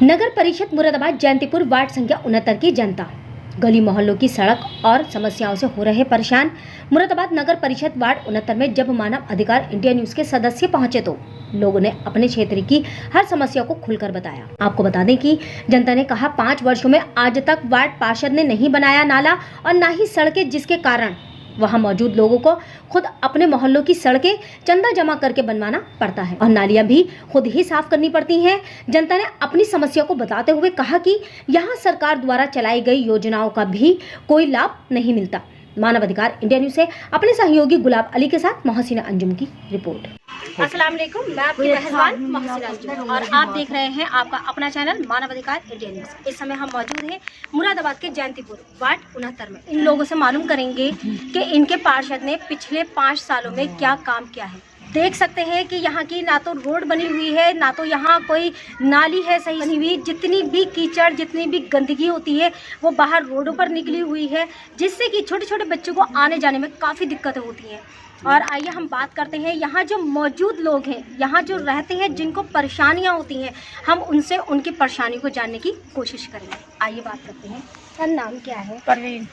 नगर परिषद मुरादाबाद जयंतीपुर वार्ड संख्या 69 की जनता गली मोहल्लों की सड़क और समस्याओं से हो रहे परेशान। मुरादाबाद नगर परिषद वार्ड 69 में जब मानव अधिकार इंडिया न्यूज के सदस्य पहुंचे तो लोगों ने अपने क्षेत्र की हर समस्या को खुलकर बताया। आपको बता दें कि जनता ने कहा 5 वर्षों में आज तक वार्ड पार्षद ने नहीं बनाया नाला और न ही सड़कें, जिसके कारण वहां मौजूद लोगों को खुद अपने मोहल्लों की सड़कें चंदा जमा करके बनवाना पड़ता है और नालियां भी खुद ही साफ करनी पड़ती हैं। जनता ने अपनी समस्या को बताते हुए कहा कि यहां सरकार द्वारा चलाई गई योजनाओं का भी कोई लाभ नहीं मिलता। मानव अधिकार इंडिया न्यूज से अपने सहयोगी गुलाब अली के साथ मोहसिना अंजुम की रिपोर्ट। अस्सलाम वालेकुम, मैं आपकी मेहमान मोहसिना अंजुम और आप देख रहे हैं आपका अपना चैनल मानव अधिकार इंडिया न्यूज। इस समय हम मौजूद हैं मुरादाबाद के जयंतीपुर वार्ड 69 में। इन लोगों से मालूम करेंगे कि इनके पार्षद ने पिछले 5 सालों में क्या काम किया है। देख सकते हैं कि यहाँ की ना तो रोड बनी हुई है, ना तो यहाँ कोई नाली है सही बनी हुई। जितनी भी कीचड़, जितनी भी गंदगी होती है वो बाहर रोडों पर निकली हुई है, जिससे कि छोटे छोटे बच्चों को आने जाने में काफ़ी दिक्कतें होती हैं। और आइए हम बात करते हैं यहाँ जो मौजूद लोग हैं, यहाँ जो रहते हैं, जिनको परेशानियाँ होती हैं, हम उनसे उनकी परेशानी को जानने की कोशिश करेंगे। आइए बात करते हैं। सर, नाम क्या है? परवीन।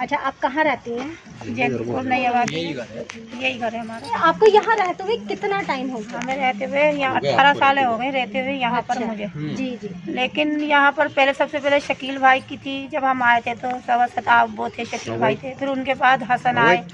अच्छा, आप कहाँ रहती हैं? जयंतीपुर नई आबाद। यही घर है हमारा। आपको यहाँ रहते हुए कितना टाइम हो गया? हमें रहते हुए यहाँ 18 साल हो गए रहते हुए यहाँ पर मुझे। जी जी। लेकिन यहाँ पर पहले सबसे पहले शकील भाई की थी। जब हम आए थे तो सवासत वो थे, शकील भाई थे। फिर उनके बाद हसन आए।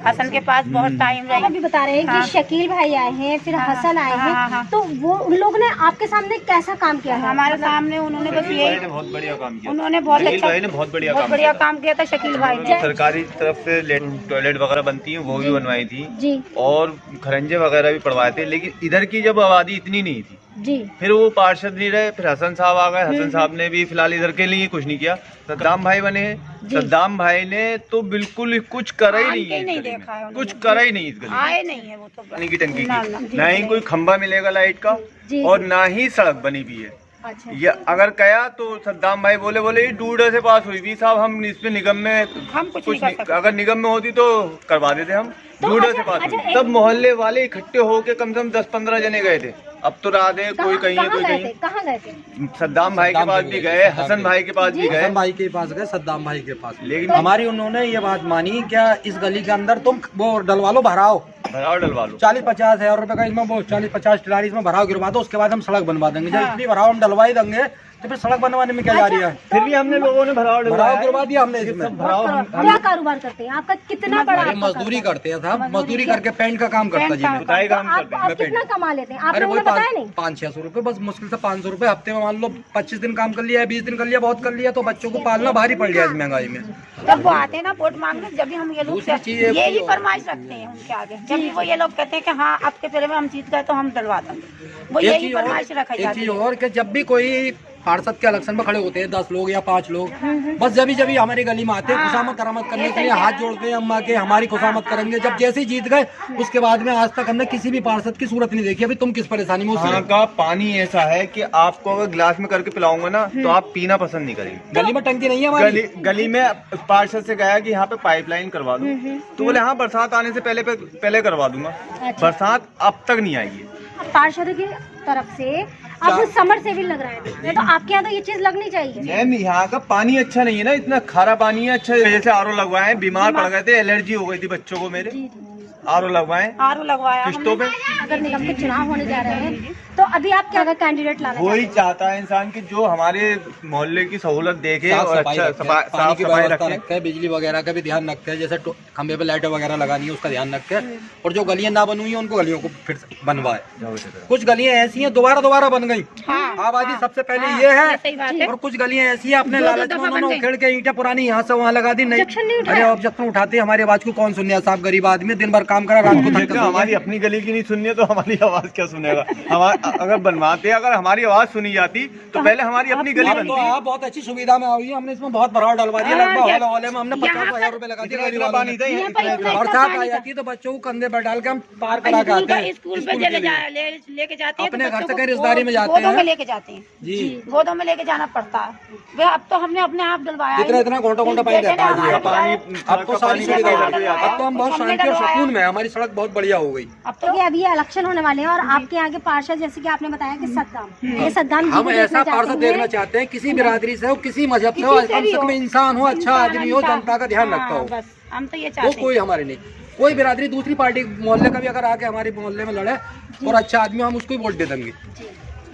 हसन के पास बहुत टाइम रही। अभी बता रहे हैं कि शकील भाई आए हैं, फिर हसन आए हैं। तो वो उन लोगों ने आपके सामने कैसा काम किया है? हमारे सामने उन्होंने बस यही बहुत बढ़िया काम किया। उन्होंने बहुत अच्छा बहुत बढ़िया काम किया था शकील भाई ने। सरकारी तरफ से टॉयलेट वगैरह बनती है वो भी बनवाई थी जी, और खरंजे वगैरह भी पड़वाए थे। लेकिन इधर की जब आबादी इतनी नहीं थी जी, फिर वो पार्षद नहीं रहे। फिर हसन साहब आ गए। हसन साहब ने भी फिलहाल इधर के लिए कुछ नहीं किया। सद्दाम भाई बने हैं। सद्दाम भाई ने तो बिल्कुल कुछ करा ही नहीं देखा है, कुछ करा ही नहीं। इस गली आए नहीं है वो तो पानी की टंकी की ना ही कोई खंभा मिलेगा लाइट का और ना ही सड़क बनी हुई है। अच्छा। ये अगर कहा तो सद्दाम भाई बोले ये डूडे से पास हुई भी साहब, हम इसमें निगम में हम कुछ नहीं, अगर निगम में होती तो करवा देते हम। डूडे से पास हुई तब मोहल्ले वाले इकट्ठे होके कम से कम 10-15 जने गए थे। अब तो रात है, कोई कहीं है, कोई कहीं। कहाँ गए थे? सद्दाम भाई के पास भी गए, हसन भाई के पास भी गए, हसन भाई के पास गए, सद्दाम भाई के पास। लेकिन हमारी उन्होंने ये बात मानी, क्या इस गली के अंदर तुम वो डलवा लो, भराओ डलवा लो 40-50 हज़ार रुपए का, इसमें वो 40-50 टिलारी इसमें भराव गिरवा दो, उसके बाद हम सड़क बनवा देंगे। जब इतनी भराव हम डलवा ही देंगे तो फिर सड़क बनवाने में क्या जा रही है? फिर भी हमने लोगों ने भराव गिरवा दिया हमने। इसमें क्या कारोबार करते हैं? आपका कितना बड़ा? मजदूरी करते हैं साहब, मजदूरी करके पेंट का काम करता जी। बताए काम करते आप कितना कमा लेते हैं? आपने अरे मुझे वो बताया नहीं। 500-600 रुपए, बस मुश्किल से 500 रुपए हफ्ते में। मान लो 25 दिन काम कर लिया, 20 दिन कर लिया, बहुत कर लिया, तो बच्चों को पालना भारी पड़ गया इस महंगाई में। जब वो आते हैं ना वोट मांगने, जब भी हम ये लोग यही फरमाइश रखते हैं उनके आगे। जब भी वो ये लोग कहते हैं कि हाँ आपके पहले में हम जीत गए तो हम डलवा देंगे, वो यही फरमाइश रखा जाती है। एक चीज और कि जब भी कोई पार्षद के इलेक्शन में खड़े होते हैं 10 लोग या 5 लोग, बस जब भी हमारी गली में आते हैं खुशामद करामद करने के लिए हाथ जोड़ते हैं, अम्मा के हमारी खुशामद करेंगे। जब जैसे ही जीत गए उसके बाद में आज तक हमने किसी भी पार्षद की सूरत नहीं देखी। अभी तुम किस परेशानी में? वहाँ का पानी ऐसा है कि आपको अगर गिलास में करके पिलाऊंगा ना तो आप पीना पसंद नहीं करेंगे। गली में टंकी नहीं है हमारी। गली में पार्षद से गया कि यहाँ पे पाइपलाइन करवा दूं, तो बोले हाँ बरसात आने से पहले करवा दूंगा। बरसात अब तक नहीं आएगी। पार्षद की तरफ से आपको समर से भी लग रहा है, तो आपके यहाँ तो ये चीज लगनी चाहिए। मैम यहाँ का पानी अच्छा नहीं है ना, इतना खारा पानी है। अच्छा जैसे आरओ लगवाए, बीमार पड़ गए थे, एलर्जी हो गई थी बच्चों को मेरे। आरओ लगवाया किस्तों पे। अगर निगम के चुनाव होने जा रहे हैं तो अभी आप क्या कैंडिडेट लाना? वही चाहता है इंसान की जो हमारे मोहल्ले की सहूलत देखे और अच्छा साफ सफाई रखे, बिजली वगैरह का भी ध्यान रखते हैं। जैसे खंबे पे लाइटें वगैरह लगानी है उसका ध्यान रखे, और जो गलियां ना बनी हुई है उनको गलियों को फिर बनवाए। कुछ गलियां ऐसी हैं दोबारा बन गई, आबादी सबसे पहले ये है, और कुछ गलियां ऐसी है अपने लालच में उन्होंने उखेड़ के ईंटें पुरानी यहाँ से वहाँ लगा दी। नहीं, अरे ऑब्जेक्शन उठाते हमारी आवाज को कौन सुनिया साहब? गरीब आदमी दिन भर काम करा, रात को थक। हमारी अपनी गली की नहीं सुननी है तो हमारी आवाज क्या सुनेगा? अगर बनवाते अगर हमारी आवाज सुनी जाती तो पहले हमारी अपनी गली बनती। तो आप बहुत अच्छी सुविधा में आई है, हमने इसमें बहुत भराव डलवा दिया। लगभग में हमने 50,000 रुपए लगा दिया। बरसात आ जाती है तो बच्चों को कंधे पर डाल के हम पार करा के आते हैं, स्कूल पे लेके जाते हैं, अपने घर से कहीं रिश्तेदारी में जाते हैं, लेके जाते हैं जी, गोदों में लेके जाना पड़ता है। वे अब तो हमने अपने आप डलवाया, इतना घंटा पानी देता है। अब तो सारी सुविधा, अब तो हम बहुत शांति और सुकून में है, हमारी सड़क बहुत बढ़िया हो गई। अब तो अभी इलेक्शन होने वाले हैं और आपके आगे पार्षद जैसे कि आपने बताया कि सद्दाम, ये सद्दाम जी हम को ऐसा देखना चाहते पार्षद देखना चाहते हैं, किसी बिरादरी से हो, किसी मजहब से हो, कम से कम इंसान हो, अच्छा आदमी हो, जनता का ध्यान रखता हो, बस हम तो ये वो चाहते हैं। कोई हमारे नहीं। कोई बिरादरी दूसरी पार्टी मोहल्ले का भी अगर आके हमारे मोहल्ले में लड़े और अच्छा आदमी हो, हम उसको ही वोट दे देंगे।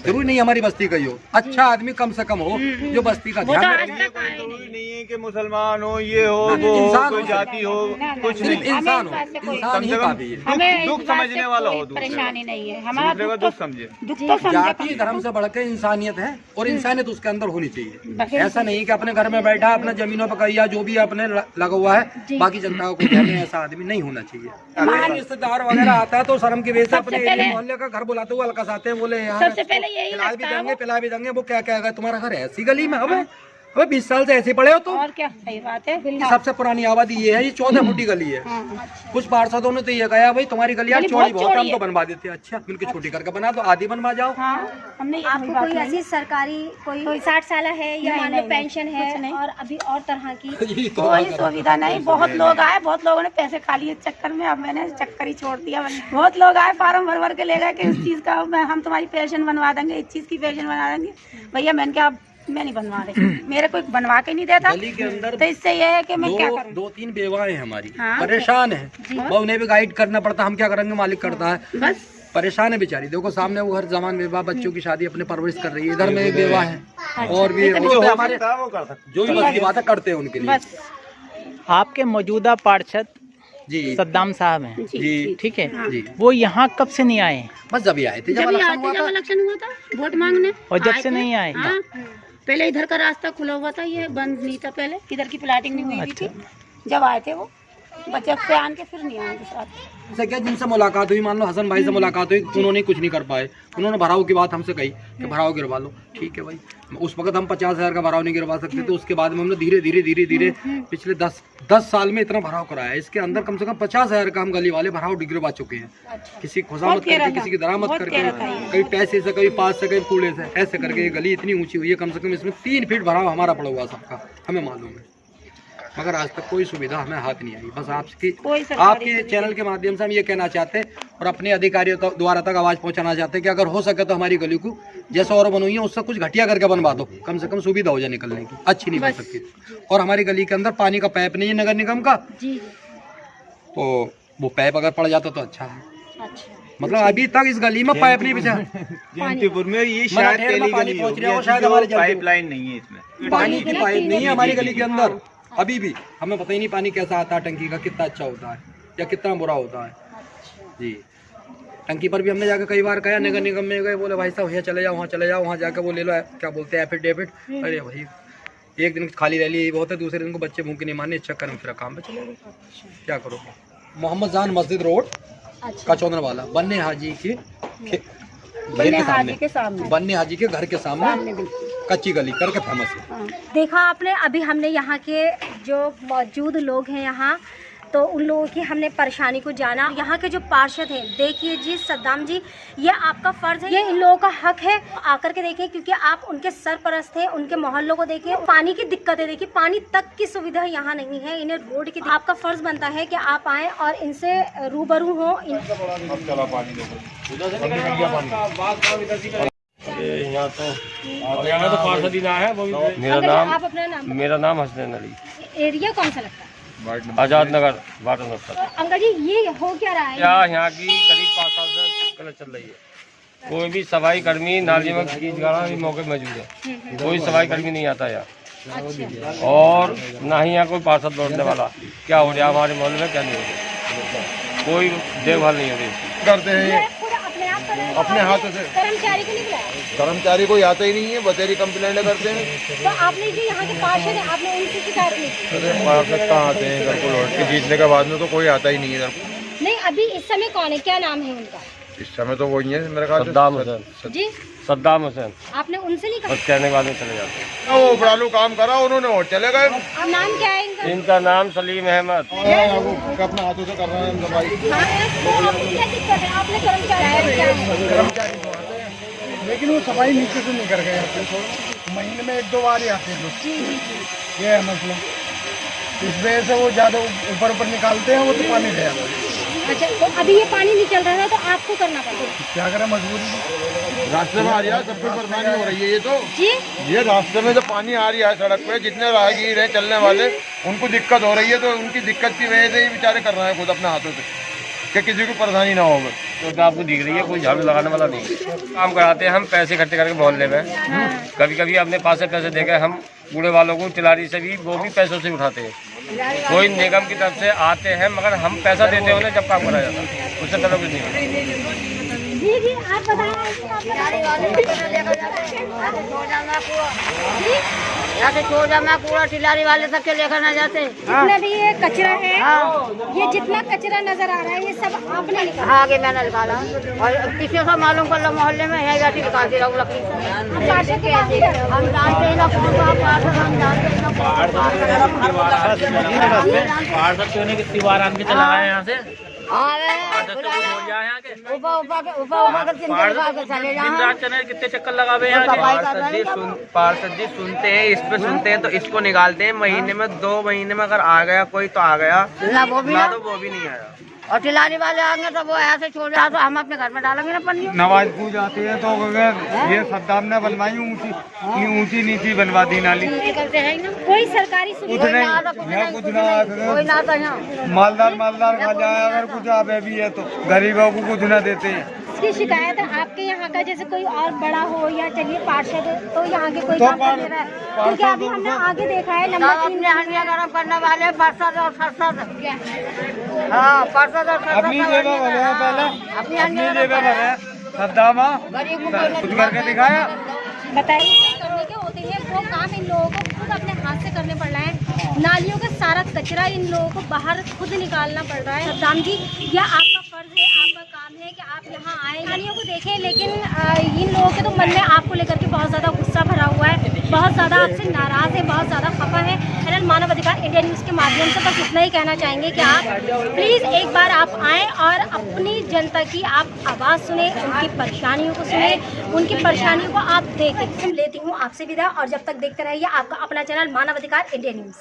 जरूरी नहीं हमारी बस्ती का ही हो, अच्छा आदमी कम से कम हो जो बस्ती का ध्यान रखे। जरूरी नहीं है कि मुसलमान हो, ये हो, वो हो, इंसान कोई हो, जाति हो, कुछ नहीं। इंसान हो, कोई- इंसान ही काफी है। हमें दुख इस बात समझने से वाला कोई हो, दूसरे परेशानी नहीं है, हमारा दूसरे का दुख दुख समझे। तो समझे। जाति धर्म से बढ़ के इंसानियत है और इंसानियत उसके अंदर होनी चाहिए। बस। ऐसा नहीं कि अपने घर में बैठा अपने जमीनों पर करिया जो भी अपने लगा हुआ है, बाकी जनता को कोई ध्यान नहीं, ऐसा आदमी नहीं होना चाहिए। कोई रिश्तेदार वगैरह आता है तो शर्म की वजह से अपने पहले- मोहल्ले का घर बुलाते हुए अलग आते हैं, बोले यहाँ सबसे पहले यही पिला भी लगता है देंगे, पिला भी देंगे। वो क्या कहेगा तुम्हारा घर है ऐसी गली में? अबे 20 साल से ऐसे पड़े हो तुम। और क्या, सही बात है। ये सबसे पुरानी आबादी ये है, ये 14 फुटी गली है। कुछ पार्षदों ने तो ये कहा भाई तुम्हारी गली यार गली चौड़ी बहुत बहुत है, हम चौड़ी तो बनवा देते हैं। अच्छा मिलकर छोटी करके बना दो, आधी बनवा जाओ। हाँ, हमने आपको कोई ऐसी सरकारी कोई 60 साल है या नहीं, मान लो नहीं, पेंशन कुछ है नहीं। और अभी और तरह की ये तो कोई सुविधा नहीं। बहुत लोग आए, बहुत लोगों ने पैसे खा लिए चक्कर में, अब मैंने चक्कर ही छोड़ दिया। बहुत लोग आए फार्म भर भर के ले गए कि इस चीज का हम तुम्हारी पेंशन बनवा देंगे, इस चीज की पेंशन बनवा देंगे। भैया मैंने कहा मैं नहीं बनवा रही, मेरे को बनवा के नहीं देता। गली के अंदर तो इससे ये है कि मैं क्या करूँ। 2-3 बेवाएं हैं हमारी, हाँ। परेशान है, उन्हें भी गाइड करना पड़ता, हम क्या करेंगे, मालिक करता है। बस परेशान है बेचारी। देखो सामने वो हर जमान बेवा बच्चों की शादी अपने परवरिश कर रही है, इधर में एक बेवा है और भी जो हमारे जो भी बस की बातें करते हैं उनके लिए। बस आपके मौजूदा पार्षद जी सद्दाम साहब हैं, जी ठीक है, जी, वो यहाँ कब से नहीं आए बस जब ही आए थे, जब इलेक्शन हुआ था। इलेक्शन हुआ था वोट मांगने, और जब आए से थे। नहीं आए? हाँ, पहले इधर का रास्ता खुला हुआ था, ये बंद नहीं था पहले, इधर की प्लाटिंग नहीं हुई थी। जब आए थे वो बच्चे से आन के फिर नहीं आए दूसरा। जैसे क्या जिनसे मुलाकात हुई, मान लो हसन भाई से मुलाकात हुई, उन्होंने कुछ नहीं कर पाए। उन्होंने भराव की बात हमसे कही कि भराव गिरवा लो, ठीक है भाई। उस वक्त हम 50,000 का भराव नहीं गिरवा सकते थे, उसके बाद में हमने धीरे धीरे पिछले 10 साल में इतना भराव कराया। इसके अंदर कम से कम 50,000 का हम गली वाले भराव गिरवा चुके हैं। किसी खुशामत करके, किसी की दरामद करके, कभी पैसे से, कभी पास से, कभी कूड़े से, ऐसे करके ये गली इतनी ऊंची हुई है। कम से कम इसमें 3 फीट भराव हमारा पड़ा हुआ सबका, हमें मालूम है, मगर आज तक कोई सुविधा हमें हाथ नहीं आई। बस आपके चैनल के माध्यम से हम ये कहना चाहते हैं और अपने अधिकारियों द्वारा तक आवाज़ पहुंचाना चाहते हैं कि अगर हो सके तो हमारी गली को जैसे और बनवाई है उससे कुछ घटिया करके बनवा दो, कम से कम सुविधा हो जाए निकलने की, अच्छी नहीं बन सकती। और हमारी गली के अंदर पानी का पाइप नहीं है नगर निगम का, तो वो पाइप अगर पड़ जाता तो अच्छा है। मतलब अभी तक इस गली में पाइप नहीं बिछा। जयंतीपुर में ये शायद पहली गली होगी जो पाइपलाइन नहीं है, इसमें पानी की पाइप नहीं है हमारी गली के अंदर अभी भी। हमें पता ही नहीं पानी कैसा आता है, टंकी का कितना अच्छा होता है या कितना बुरा होता है जी। टंकी पर भी हमने जाकर कई बार कहा, नगर निगम में गए, बोले भाई साहब यहाँ चले जाओ, वहाँ चले जाओ, वहाँ जाकर वो ले लो, क्या बोलते हैं एफिडेविट। अरे भाई एक दिन खाली रह ली यही बहुत है, दूसरे दिन को बच्चे भूखे नहीं मारने, इस चक्कर में फिर काम पे चले गए। क्या करोगे। मोहम्मद जान मस्जिद रोड का चौधर वाला बन्ने हाजी के सामने, बन्ने हाजी के घर के सामने कच्ची गली करके फेमस है। देखा आपने, अभी हमने यहाँ के जो मौजूद लोग हैं यहाँ, तो उन लोगों की हमने परेशानी को जाना। यहाँ के जो पार्षद हैं, देखिए जी सद्दाम जी, ये आपका फर्ज है, ये इन लोगों का हक है आकर के देखिए, क्योंकि आप उनके सरपरस्त हैं। उनके मोहल्लों को देखिए, पानी की दिक्कत है, देखिए पानी तक की सुविधा यहाँ नहीं है, इन्हें रोड की। आपका फर्ज बनता है कि आप आए और इनसे रूबरू हो। यहाँ तो पार्षद ही ना है वो। आप अपना नाम, मेरा नाम हसनैन अली, एरिया कौन सा लगता है? आजाद नगर वाटर नगर। अंकल जी ये हो क्या रहा है? क्या यहाँ की करीब 5 साल से गलत चल रही है। कोई भी सफाई कर्मी नाली में कीच गाना भी मौके मौजूद है, कोई सफाई कर्मी नहीं आता यहाँ। और ना ही यहाँ कोई पार्षद लौटने वाला। क्या हो रहा हमारे मोहल्ले में, क्या नहीं हो रहा, कोई देखभाल नहीं हो रही। करते हैं अपने हाथों से। कर्मचारी को नहीं बुलाया? कर्मचारी कोई आता ही नहीं है, बतेरी कंप्लेंट करते हैं। तो आपने जो यहाँ के पार्षद है, आपने उनकी शिकायत नहीं की? अरे पार्षद कहाँ आते हैं इधर को, लौट के जीतने के बाद में तो कोई आता ही नहीं है इधर। नहीं, अभी इस समय कौन है, क्या नाम है उनका? इस समय तो वही है मेरे ख्याल से, सद्दाम हुसैन। जी, सद्दाम हुसैन। आपने उनसे नहीं कहा? बस कहने के बाद में चले जाते हैं। वो उपरालू काम करा उन्होंने और चले गए। नाम क्या है इनका? इनका नाम सलीम अहमद। अपने हाथों से कर रहे हैं दवाई। तो आपको क्या दिक्कत है? आपने कर्मचारी लेकिन वो सफाई नीचे से नहीं कर गए आते, महीने में 1-2 बार ही आते हैं लोग। ये है मसला, इस वजह से वो ज़्यादा ऊपर निकालते हैं, वो तो पानी ले आता है। अच्छा, तो अभी ये पानी नहीं चल रहा है तो आपको करना पड़ेगा। क्या करें, मजबूरी। रास्ते में आ रही है, सबको परेशानी हो रही है। ये तो जी, ये रास्ते में जो पानी आ रही है सड़क पे, जितने राहगीर हैं चलने वाले, उनको दिक्कत हो रही है। तो उनकी दिक्कत की वजह से ही बेचारे कर रहे हैं खुद अपने हाथों से, कि किसी को परेशानी ना होगा। तो आपको दिख रही है, कोई झाड़ू लगाने वाला नहीं। काम कराते हैं हम पैसे इकट्ठे करके मोहल्ले में। कभी कभी अपने पास से पैसे देकर हम बूढ़े वालों को तिलारी से भी, वो भी पैसों से उठाते हैं। कोई निगम की तरफ से आते हैं, मगर हम पैसा देते हैं उन्हें जब काम कराया जाता है, उससे पहले कुछ नहीं। जी जी, आप ऐसे छोड़ जाना पूरा टिलारी वाले तक के लेकर न जाते। जितना भी ये कचरा है, ये जितना कचरा नजर आ रहा है ये सब आपने निकाला? आगे मैंने निकाला और किसी को मालूम कर लो, मोहल्ले में है जाती निकालती रहूँ लकड़ी। हम जानते ही ना कौन सा पार्षद, हम जानते ही ना कितनी बार आके चला गया यहाँ से? कितने चक्कर लगावे पार्षद जी सुनते हैं, इस पे सुनते हैं तो इसको निकालते हैं। महीने में 2 महीने में अगर आ गया कोई तो आ गया, ना वो भी ना तो वो भी नहीं आया। और टिलारी वाले आएंगे तो वो ऐसे छोड़ जाए तो हम अपने घर में डालेंगे ना पन्नी। नमाज पूज आती है तो अगर ये सद्दाम ने बनवाई ऊंची नीची बनवा दी नाली। करते हैं ना कोई सरकारी सुविधा कुछ नहीं, यहाँ कुछ ना कोई ना तो यहाँ मालदार खा जाए। अगर कुछ आवे भी है तो गरीबों को कुछ ना देते हैं। इसकी शिकायत है आपके यहाँ का, जैसे कोई और बड़ा हो या चलिए पार्षद हो, तो यहाँ के कोई तो काम कर ले रहा है? क्योंकि अभी हमने आगे देखा है नंबर 3 अपने हंडिया गरम करने वाले पार्षद और सरसद। हाँ, पार्षद और सरसद अपनी जेबें भरे हैं पहले, अपनी अपनी जेबें भरे हैं। सद्दामा गरीब को कोई कुछ करके दिखाया। बताइए, करने के होते हैं वो काम इन लोगों को खुद अपने हाथ से करने पड़ रहा है। नालियों का सारा कचरा इन लोगों को बाहर खुद निकालना पड़ रहा है। सद्दाम जी, यह आपका फर्ज है, आपका काम है कि आप यहाँ आए, नालियों को देखें, लेकिन इन लोगों के तो मन में आपको लेकर के बहुत ज़्यादा गुस्सा भरा हुआ है, बहुत ज़्यादा आपसे नाराज़ है, बहुत ज़्यादा खफा है। चैनल मानव अधिकार इंडिया न्यूज़ के माध्यम से बस इतना ही कहना चाहेंगे कि आप प्लीज़ एक बार आप आएँ और अपनी जनता की आप आवाज़ सुने, उनकी परेशानियों को सुने, उनकी परेशानियों को आप देखें। लेती हूँ आपसे विदा, और जब तक देखते रहिए आपका अपना चैनल मानव अधिकार इंडिया न्यूज़।